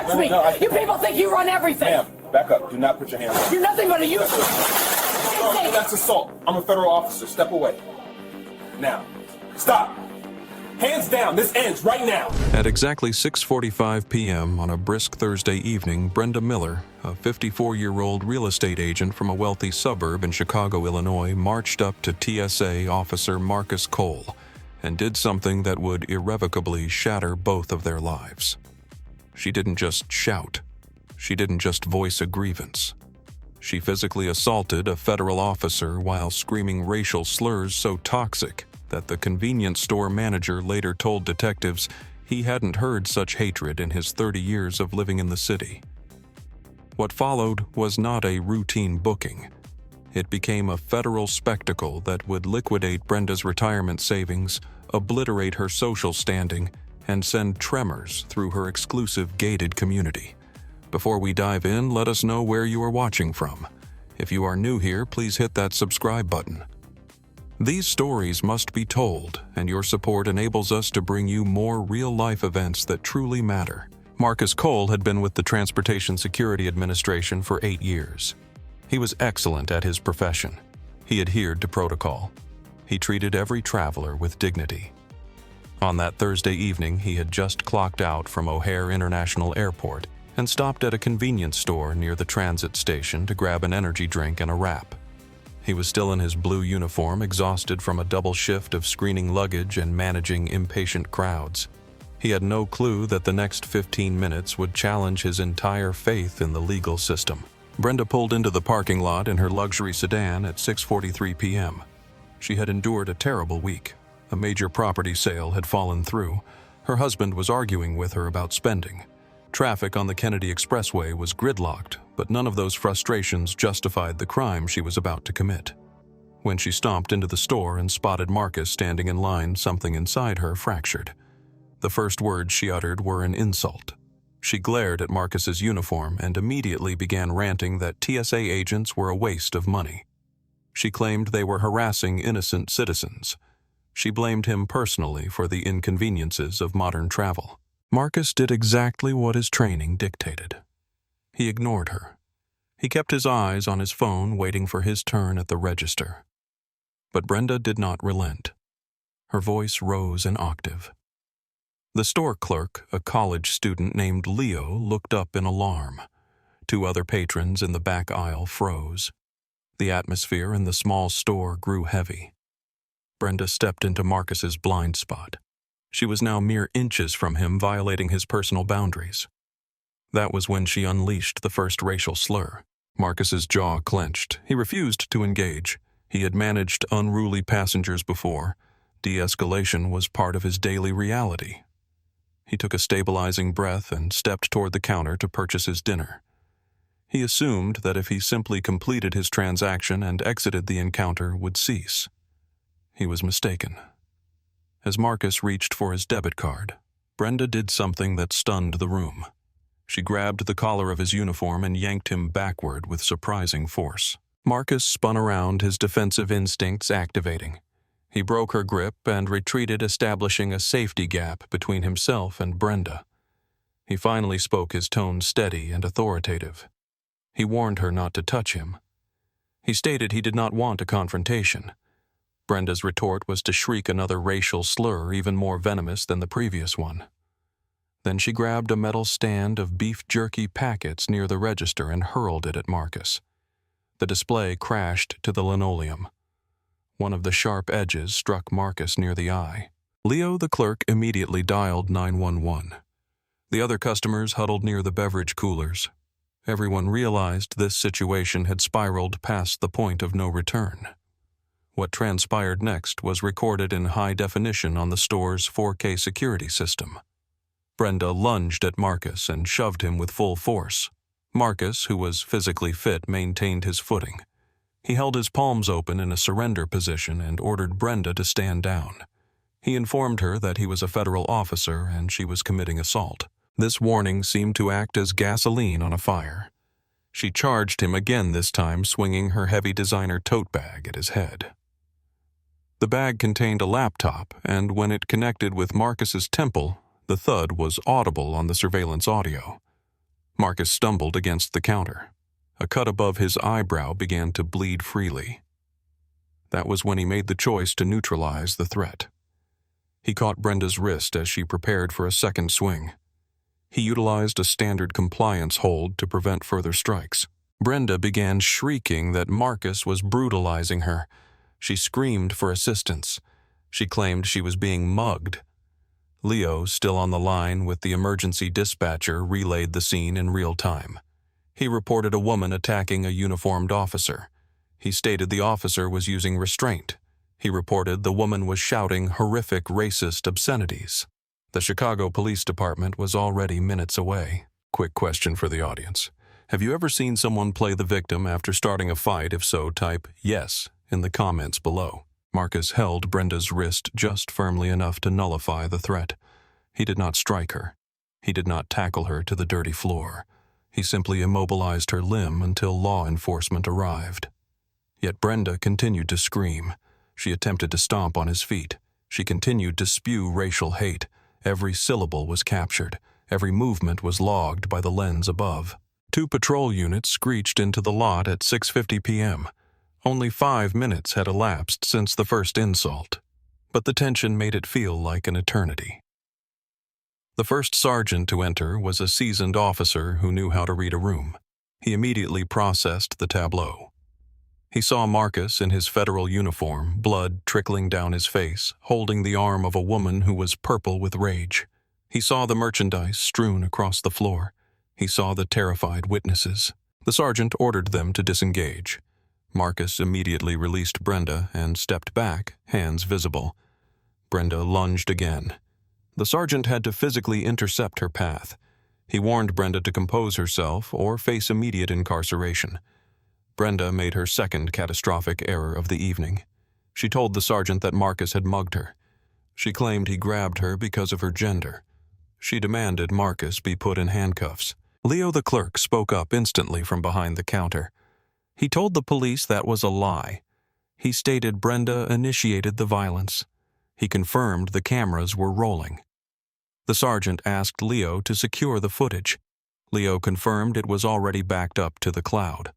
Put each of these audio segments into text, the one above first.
touch me! You people think you run everything! Ma'am, back up. Do not put your hands on me. You're nothing but a useless... Oh, that's assault. I'm a federal officer. Step away. Now. Stop! Hands down. This ends right now. At exactly 6:45 p.m. on a brisk Thursday evening, Brenda Miller, a 54-year-old real estate agent from a wealthy suburb in Chicago, Illinois, marched up to TSA officer Marcus Cole and did something that would irrevocably shatter both of their lives. She didn't just shout. She didn't just voice a grievance. She physically assaulted a federal officer while screaming racial slurs so toxic that the convenience store manager later told detectives he hadn't heard such hatred in his 30 years of living in the city. What followed was not a routine booking. It became a federal spectacle that would liquidate Brenda's retirement savings, obliterate her social standing, and send tremors through her exclusive gated community. Before we dive in, let us know where you are watching from. If you are new here, please hit that subscribe button. These stories must be told, and your support enables us to bring you more real-life events that truly matter. Marcus Cole had been with the Transportation Security Administration for 8 years. He was excellent at his profession. He adhered to protocol. He treated every traveler with dignity. On that Thursday evening, he had just clocked out from O'Hare International Airport and stopped at a convenience store near the transit station to grab an energy drink and a wrap. He was still in his blue uniform, exhausted from a double shift of screening luggage and managing impatient crowds. He had no clue that the next 15 minutes would challenge his entire faith in the legal system. Brenda pulled into the parking lot in her luxury sedan at 6:43 p.m. She had endured a terrible week. A major property sale had fallen through. Her husband was arguing with her about spending. Traffic on the Kennedy Expressway was gridlocked, but none of those frustrations justified the crime she was about to commit. When she stomped into the store and spotted Marcus standing in line, something inside her fractured. The first words she uttered were an insult. She glared at Marcus's uniform and immediately began ranting that TSA agents were a waste of money. She claimed they were harassing innocent citizens. She blamed him personally for the inconveniences of modern travel. Marcus did exactly what his training dictated. He ignored her. He kept his eyes on his phone, waiting for his turn at the register. But Brenda did not relent. Her voice rose an octave. The store clerk, a college student named Leo, looked up in alarm. 2 other patrons in the back aisle froze. The atmosphere in the small store grew heavy. Brenda stepped into Marcus's blind spot. She was now mere inches from him, violating his personal boundaries. That was when she unleashed the first racial slur. Marcus's jaw clenched. He refused to engage. He had managed unruly passengers before. De-escalation was part of his daily reality. He took a stabilizing breath and stepped toward the counter to purchase his dinner. He assumed that if he simply completed his transaction and exited the encounter would cease. He was mistaken. As Marcus reached for his debit card, Brenda did something that stunned the room. She grabbed the collar of his uniform and yanked him backward with surprising force. Marcus spun around, his defensive instincts activating. He broke her grip and retreated, establishing a safety gap between himself and Brenda. He finally spoke, his tone steady and authoritative. He warned her not to touch him. He stated he did not want a confrontation. Brenda's retort was to shriek another racial slur even more venomous than the previous one. Then she grabbed a metal stand of beef jerky packets near the register and hurled it at Marcus. The display crashed to the linoleum. One of the sharp edges struck Marcus near the eye. Leo, the clerk, immediately dialed 911. The other customers huddled near the beverage coolers. Everyone realized this situation had spiraled past the point of no return. What transpired next was recorded in high definition on the store's 4K security system. Brenda lunged at Marcus and shoved him with full force. Marcus, who was physically fit, maintained his footing. He held his palms open in a surrender position and ordered Brenda to stand down. He informed her that he was a federal officer and she was committing assault. This warning seemed to act as gasoline on a fire. She charged him again, this time swinging her heavy designer tote bag at his head. The bag contained a laptop, and when it connected with Marcus's temple, the thud was audible on the surveillance audio. Marcus stumbled against the counter. A cut above his eyebrow began to bleed freely. That was when he made the choice to neutralize the threat. He caught Brenda's wrist as she prepared for a second swing. He utilized a standard compliance hold to prevent further strikes. Brenda began shrieking that Marcus was brutalizing her. She screamed for assistance. She claimed she was being mugged. Leo, still on the line with the emergency dispatcher, relayed the scene in real time. He reported a woman attacking a uniformed officer. He stated the officer was using restraint. He reported the woman was shouting horrific racist obscenities. The Chicago Police Department was already minutes away. Quick question for the audience. Have you ever seen someone play the victim after starting a fight? If so, type yes in the comments below. Marcus held Brenda's wrist just firmly enough to nullify the threat. He did not strike her. He did not tackle her to the dirty floor. He simply immobilized her limb until law enforcement arrived. Yet Brenda continued to scream. She attempted to stomp on his feet. She continued to spew racial hate. Every syllable was captured. Every movement was logged by the lens above. 2 patrol units screeched into the lot at 6:50 p.m. Only 5 minutes had elapsed since the first insult, but the tension made it feel like an eternity. The first sergeant to enter was a seasoned officer who knew how to read a room. He immediately processed the tableau. He saw Marcus in his federal uniform, blood trickling down his face, holding the arm of a woman who was purple with rage. He saw the merchandise strewn across the floor. He saw the terrified witnesses. The sergeant ordered them to disengage. Marcus immediately released Brenda and stepped back, hands visible. Brenda lunged again. The sergeant had to physically intercept her path. He warned Brenda to compose herself or face immediate incarceration. Brenda made her second catastrophic error of the evening. She told the sergeant that Marcus had mugged her. She claimed he grabbed her because of her gender. She demanded Marcus be put in handcuffs. Leo the clerk spoke up instantly from behind the counter. He told the police that was a lie. He stated Brenda initiated the violence. He confirmed the cameras were rolling. The sergeant asked Leo to secure the footage. Leo confirmed it was already backed up to the cloud.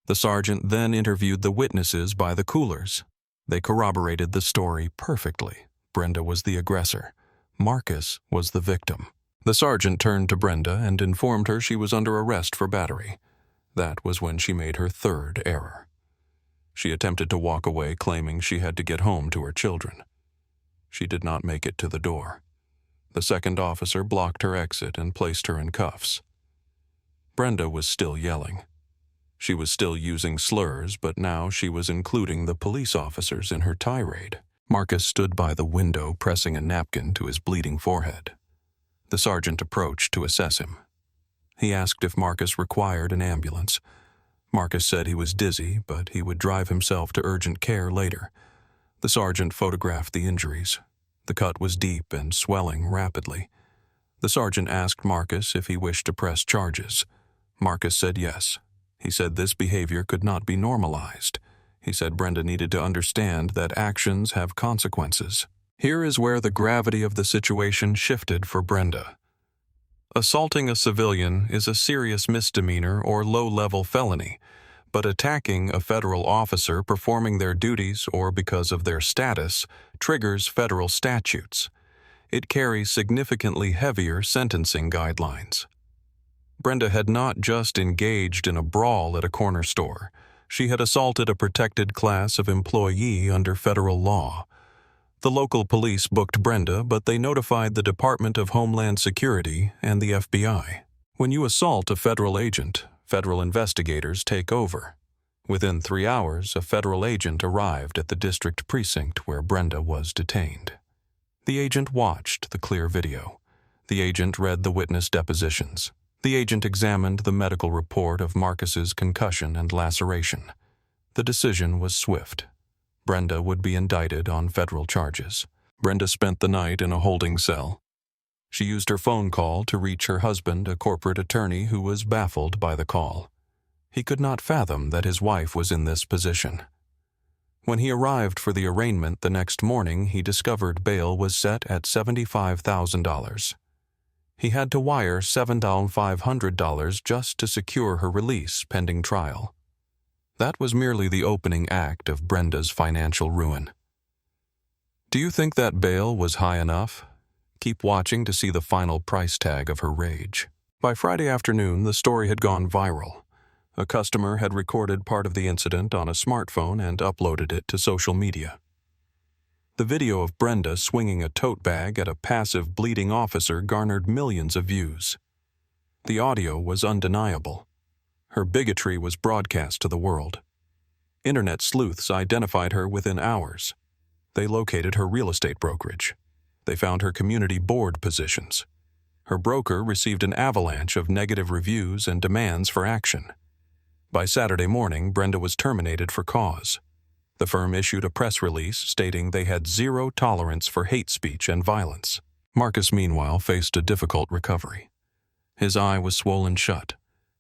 The sergeant then interviewed the witnesses by the coolers. They corroborated the story perfectly. Brenda was the aggressor. Marcus was the victim. The sergeant turned to Brenda and informed her she was under arrest for battery. That was when she made her third error. She attempted to walk away, claiming she had to get home to her children. She did not make it to the door. The second officer blocked her exit and placed her in cuffs. Brenda was still yelling. She was still using slurs, but now she was including the police officers in her tirade. Marcus stood by the window, pressing a napkin to his bleeding forehead. The sergeant approached to assess him. He asked if Marcus required an ambulance. Marcus said he was dizzy, but he would drive himself to urgent care later. The sergeant photographed the injuries. The cut was deep and swelling rapidly. The sergeant asked Marcus if he wished to press charges. Marcus said yes. He said this behavior could not be normalized. He said Brenda needed to understand that actions have consequences. Here is where the gravity of the situation shifted for Brenda. Assaulting a civilian is a serious misdemeanor or low-level felony, but attacking a federal officer performing their duties or because of their status triggers federal statutes. It carries significantly heavier sentencing guidelines. Brenda had not just engaged in a brawl at a corner store. She had assaulted a protected class of employee under federal law. The local police booked Brenda, but they notified the Department of Homeland Security and the FBI. When you assault a federal agent, federal investigators take over. Within 3 hours, a federal agent arrived at the district precinct where Brenda was detained. The agent watched the clear video. The agent read the witness depositions. The agent examined the medical report of Marcus's concussion and laceration. The decision was swift. Brenda would be indicted on federal charges. Brenda spent the night in a holding cell. She used her phone call to reach her husband, a corporate attorney who was baffled by the call. He could not fathom that his wife was in this position. When he arrived for the arraignment the next morning, he discovered bail was set at $75,000. He had to wire $7,500 just to secure her release pending trial. That was merely the opening act of Brenda's financial ruin. Do you think that bail was high enough? Keep watching to see the final price tag of her rage. By Friday afternoon, the story had gone viral. A customer had recorded part of the incident on a smartphone and uploaded it to social media. The video of Brenda swinging a tote bag at a passive, bleeding officer garnered millions of views. The audio was undeniable. Her bigotry was broadcast to the world. Internet sleuths identified her within hours. They located her real estate brokerage. They found her community board positions. Her broker received an avalanche of negative reviews and demands for action. By Saturday morning, Brenda was terminated for cause. The firm issued a press release stating they had zero tolerance for hate speech and violence. Marcus, meanwhile, faced a difficult recovery. His eye was swollen shut.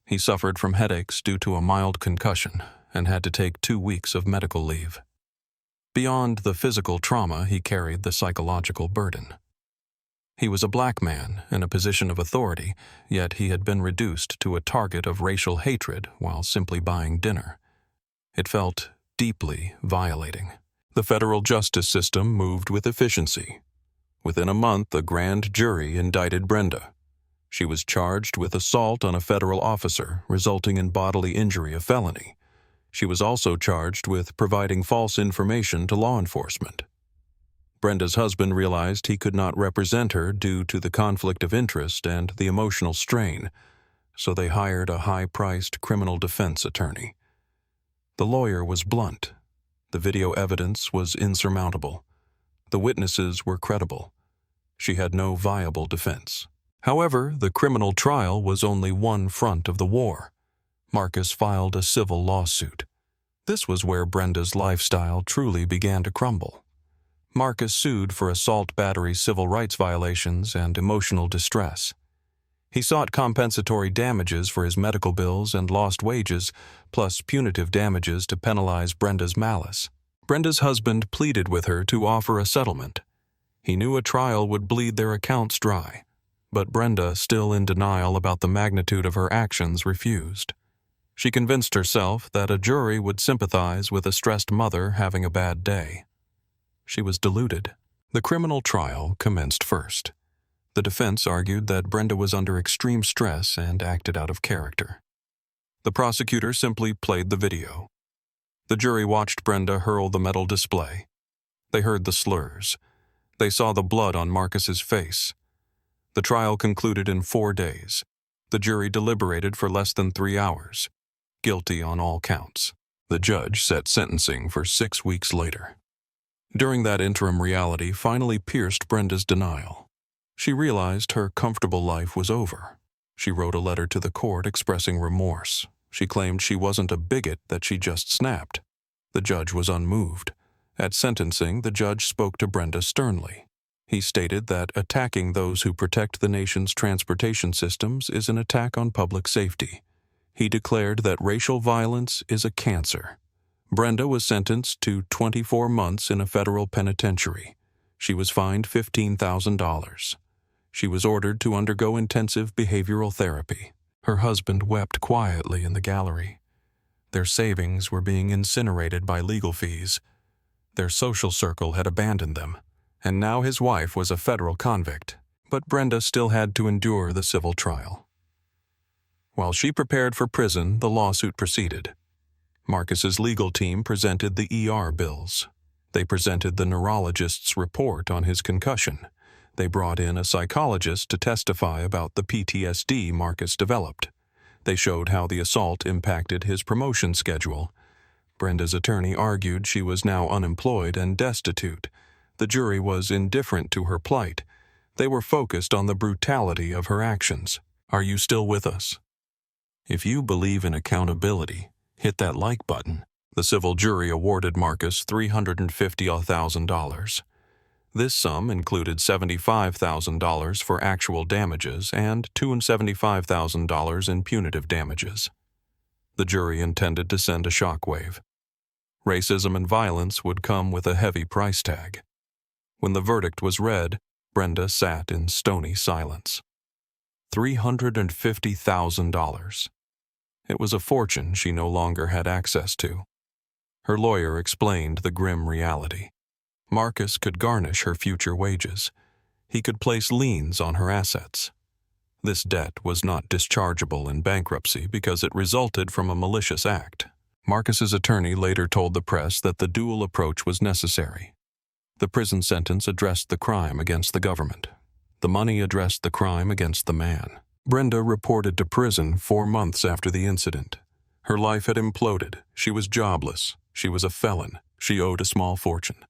He suffered from headaches due to a mild concussion and had to take 2 weeks of medical leave. Beyond the physical trauma, he carried the psychological burden. He was a black man in a position of authority, yet he had been reduced to a target of racial hatred while simply buying dinner. It felt deeply violating. The federal justice system moved with efficiency. Within a month, a grand jury indicted Brenda. She was charged with assault on a federal officer, resulting in bodily injury, a felony. She was also charged with providing false information to law enforcement. Brenda's husband realized he could not represent her due to the conflict of interest and the emotional strain, so they hired a high-priced criminal defense attorney. The lawyer was blunt. The video evidence was insurmountable. The witnesses were credible. She had no viable defense. However, the criminal trial was only one front of the war. Marcus filed a civil lawsuit. This was where Brenda's lifestyle truly began to crumble. Marcus sued for assault, battery, civil rights violations, and emotional distress. He sought compensatory damages for his medical bills and lost wages, plus punitive damages to penalize Brenda's malice. Brenda's husband pleaded with her to offer a settlement. He knew a trial would bleed their accounts dry, but Brenda, still in denial about the magnitude of her actions, refused. She convinced herself that a jury would sympathize with a stressed mother having a bad day. She was deluded. The criminal trial commenced first. The defense argued that Brenda was under extreme stress and acted out of character. The prosecutor simply played the video. The jury watched Brenda hurl the metal display. They heard the slurs. They saw the blood on Marcus's face. The trial concluded in 4 days. The jury deliberated for less than 3 hours. Guilty on all counts. The judge set sentencing for 6 weeks later. During that interim, reality finally pierced Brenda's denial. She realized her comfortable life was over. She wrote a letter to the court expressing remorse. She claimed she wasn't a bigot, that she just snapped. The judge was unmoved. At sentencing, the judge spoke to Brenda sternly. He stated that attacking those who protect the nation's transportation systems is an attack on public safety. He declared that racial violence is a cancer. Brenda was sentenced to 24 months in a federal penitentiary. She was fined $15,000. She was ordered to undergo intensive behavioral therapy. Her husband wept quietly in the gallery. Their savings were being incinerated by legal fees. Their social circle had abandoned them, and now his wife was a federal convict. But Brenda still had to endure the civil trial. While she prepared for prison, the lawsuit proceeded. Marcus's legal team presented the ER bills. They presented the neurologist's report on his concussion. They brought in a psychologist to testify about the PTSD Marcus developed. They showed how the assault impacted his promotion schedule. Brenda's attorney argued she was now unemployed and destitute. The jury was indifferent to her plight. They were focused on the brutality of her actions. Are you still with us? If you believe in accountability, hit that like button. The civil jury awarded Marcus $350,000. This sum included $75,000 for actual damages and $275,000 in punitive damages. The jury intended to send a shockwave. Racism and violence would come with a heavy price tag. When the verdict was read, Brenda sat in stony silence. $350,000. It was a fortune she no longer had access to. Her lawyer explained the grim reality. Marcus could garnish her future wages. He could place liens on her assets. This debt was not dischargeable in bankruptcy because it resulted from a malicious act. Marcus's attorney later told the press that the dual approach was necessary. The prison sentence addressed the crime against the government. The money addressed the crime against the man. Brenda reported to prison 4 months after the incident. Her life had imploded. She was jobless. She was a felon. She owed a small fortune.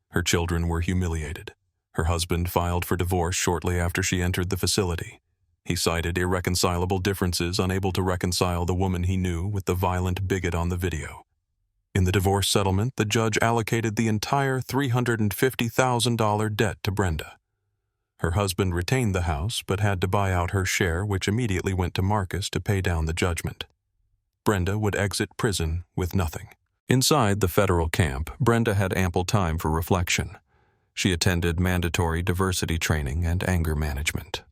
Her children were humiliated. Her husband filed for divorce shortly after she entered the facility. He cited irreconcilable differences, unable to reconcile the woman he knew with the violent bigot on the video. In the divorce settlement, the judge allocated the entire $350,000 debt to Brenda. Her husband retained the house, but had to buy out her share, which immediately went to Marcus to pay down the judgment. Brenda would exit prison with nothing. Inside the federal camp, Brenda had ample time for reflection. She attended mandatory diversity training and anger management.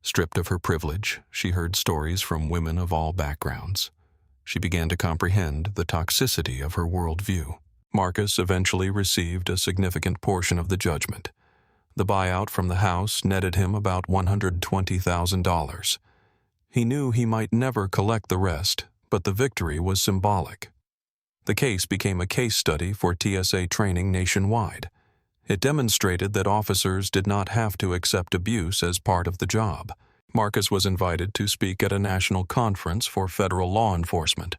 Stripped of her privilege, she heard stories from women of all backgrounds. She began to comprehend the toxicity of her worldview. Marcus eventually received a significant portion of the judgment. The buyout from the house netted him about $120,000. He knew he might never collect the rest, but the victory was symbolic. The case became a case study for TSA training nationwide. It demonstrated that officers did not have to accept abuse as part of the job. Marcus was invited to speak at a national conference for federal law enforcement.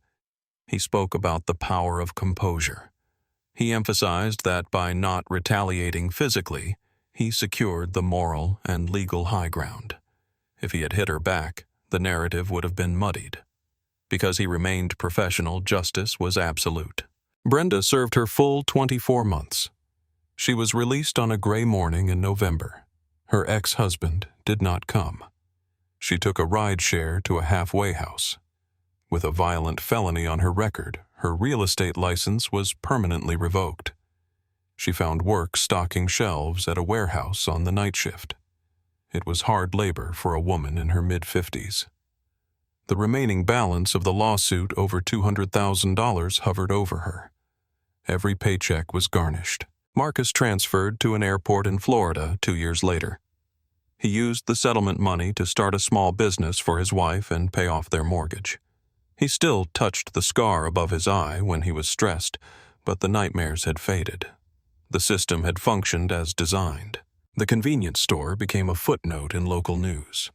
He spoke about the power of composure. He emphasized that by not retaliating physically, he secured the moral and legal high ground. If he had hit her back, the narrative would have been muddied. Because he remained professional, justice was absolute. Brenda served her full 24 months. She was released on a gray morning in November. Her ex-husband did not come. She took a ride share to a halfway house. With a violent felony on her record, her real estate license was permanently revoked. She found work stocking shelves at a warehouse on the night shift. It was hard labor for a woman in her mid-50s. The remaining balance of the lawsuit, over $200,000, hovered over her. Every paycheck was garnished. Marcus transferred to an airport in Florida 2 years later. He used the settlement money to start a small business for his wife and pay off their mortgage. He still touched the scar above his eye when he was stressed, but the nightmares had faded. The system had functioned as designed. The convenience store became a footnote in local news.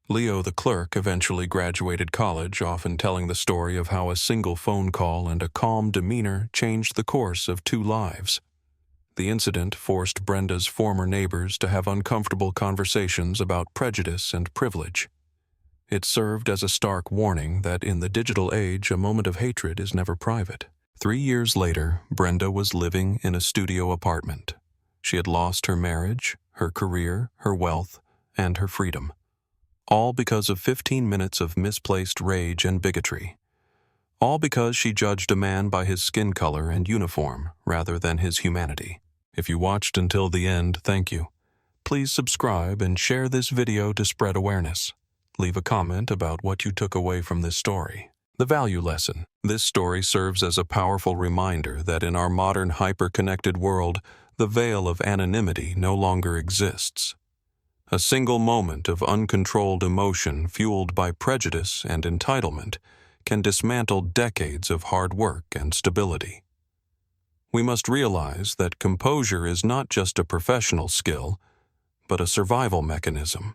Leo the clerk eventually graduated college, often telling the story of how a single phone call and a calm demeanor changed the course of 2 lives. The incident forced Brenda's former neighbors to have uncomfortable conversations about prejudice and privilege. It served as a stark warning that in the digital age, a moment of hatred is never private. 3 years later, Brenda was living in a studio apartment. She had lost her marriage, her career, her wealth, and her freedom. All because of 15 minutes of misplaced rage and bigotry. All because she judged a man by his skin color and uniform rather than his humanity. If you watched until the end, thank you. Please subscribe and share this video to spread awareness. Leave a comment about what you took away from this story. The value lesson. This story serves as a powerful reminder that in our modern hyper-connected world, the veil of anonymity no longer exists. A single moment of uncontrolled emotion fueled by prejudice and entitlement can dismantle decades of hard work and stability. We must realize that composure is not just a professional skill, but a survival mechanism.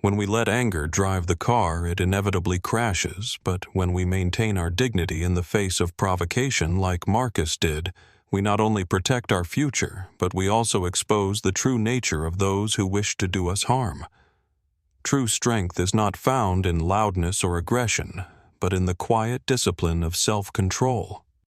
When we let anger drive the car, it inevitably crashes, but when we maintain our dignity in the face of provocation like Marcus did, we not only protect our future, but we also expose the true nature of those who wish to do us harm. True strength is not found in loudness or aggression, but in the quiet discipline of self-control.